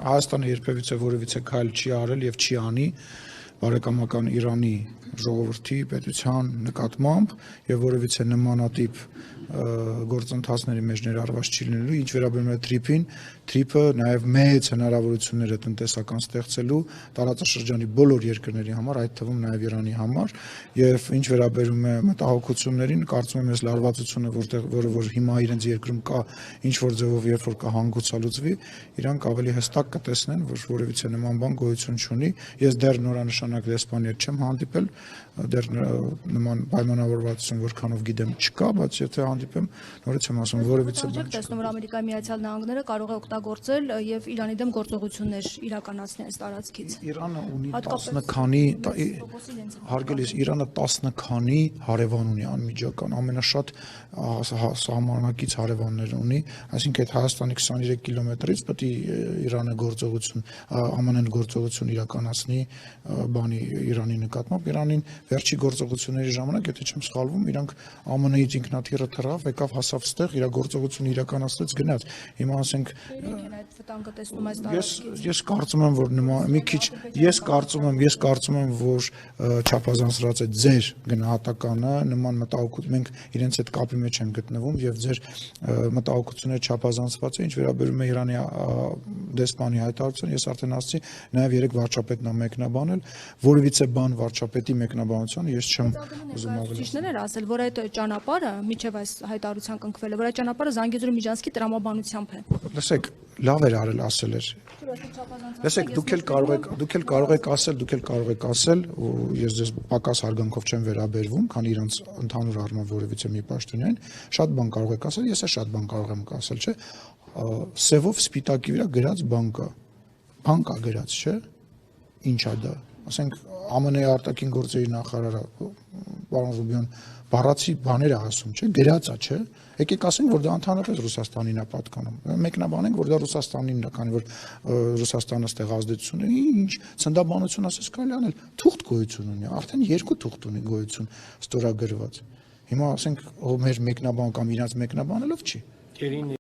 Հայաստանը երբևիցե որևիցե քայլ չի արել եւ չի անի բարեկամական Իրանի ժողովրդի պետության նկատմամբ եւ որևիցե նմանատիպ գործընթացների մեջ ներառված չի լինելու, ինչ վերաբերում է թրիփին, թրիփը նաեւ մեծ հնարավորություններ է տնտեսական ստեղծելու տարածաշրջանի բոլոր երկրների համար, այդ թվում նաեւ Իրանի համար, եւ ինչ վերաբերում է մտահոգություններին, կարծում եմ ես լարվածությունը, որ հիմա իրենց երկրում կա, ինչ որ ձևով երբ որ կհանգուցալուծվի, իրանք ավելի հստակ կտեսնեն, որ որևիցե նման բան գոյություն չունի։ Ես դեռ նորանշանակ դեսպան չեմ հանդիպել, դեռ նման պայմանավորվածություն որքանով գիտեմ չկա, բայց եթե հանդիպեմ, նորից եմ ասում, որևիցե բան չկա։ Տեսնում որ Ամերիկայի Միացյալ Նահանգները կարող է օգտագործել եւ Իրանի դեմ գործողություններ իրականացնել այս տարածքից։ Իրանը ունի 10 քանի, հարգելիս, Իրանը 10 քանի հարևան ունի անմիջական, ամենաշատ սահմանակից հարևաններ ունի, այսինքն այդ Հայաստանի 23 կիլոմետրից պետք է Իրանը գործողություն, ԱՄՆ-ն գործողություն իրականացնի բանի Իրանի նկատմամբ, Իրանին վերջի գործողությունների ժամանակ, եթե չեմ սխալվում, իրանք ԱՄՆ-ից ինքնաթիռը թռավ, եկավ հասավ ստեղ, իր գործողությունը իրականացրեց, գնաց։ Հիմա ասենք ես կարծում եմ, որ մի քիչ ես կարծում եմ, որ չափազանցրած է ձեր գնահատականը, նման մտահոգություն, մենք իրենց հետ կապի մեջ ենք գտնվում եւ ձեր մտահոգությունները չափազանցված է, ինչ վերաբերում է Իրանի դեսպանի հայտարարությունը, ես արդեն ասացի, նաեւ երեք վարչապետն է մեկնաբանել, որևիցե բան վարչապետի մեկնաբանությունը ես չեմ ուզում ավելի։ Ճիշտն էր ասել, որ այդ ճանապարհը միջև այս հայտարարության կնքվել է, որ այդ ճանապարհը Զանգեզուրի Միջանցքի տրամաբանությամբ է։ Լսեք, լավ էր արել ասել էր։ Լսեք, դուք էլ կարող եք ասել, ու ես ձեզ պակաս հարգանքով չեմ վերաբերվում, քանի իրանց ընդհանուր առմամբ որևիցե մի պաշտոնյան, շատ բան կարող եք ասել, ես էլ շատ բան կարող եմ ասել, չէ՞։ Սևով սպիտակի վրա գրած բան կա գրած, չէ՞։ Ինչա դա։ Ասենք ԱՄՆ-ի արտաքին գործերի նախարարը պարոն Ռուբիոն բառացի բաներ է ասում, չէ՞, գրածա, չէ՞։ Եկեք ասենք, որ դա ընդհանրապես Ռուսաստանին է պատկանում։ Մեկնաբանենք, որ դա Ռուսաստանինն է, քանի որ Ռուսաստանը ստեղ ազդեցություն ունի, ինչ ցնդաբանություն ասես կարելի անել, թուղթ գոյություն ունի, արդեն 2 թուղթ ունի գոյություն ստորագրված։ Հիմա ասենք, ով մեր մեկնաբան կամ իրանց մեկնաբանելով չի։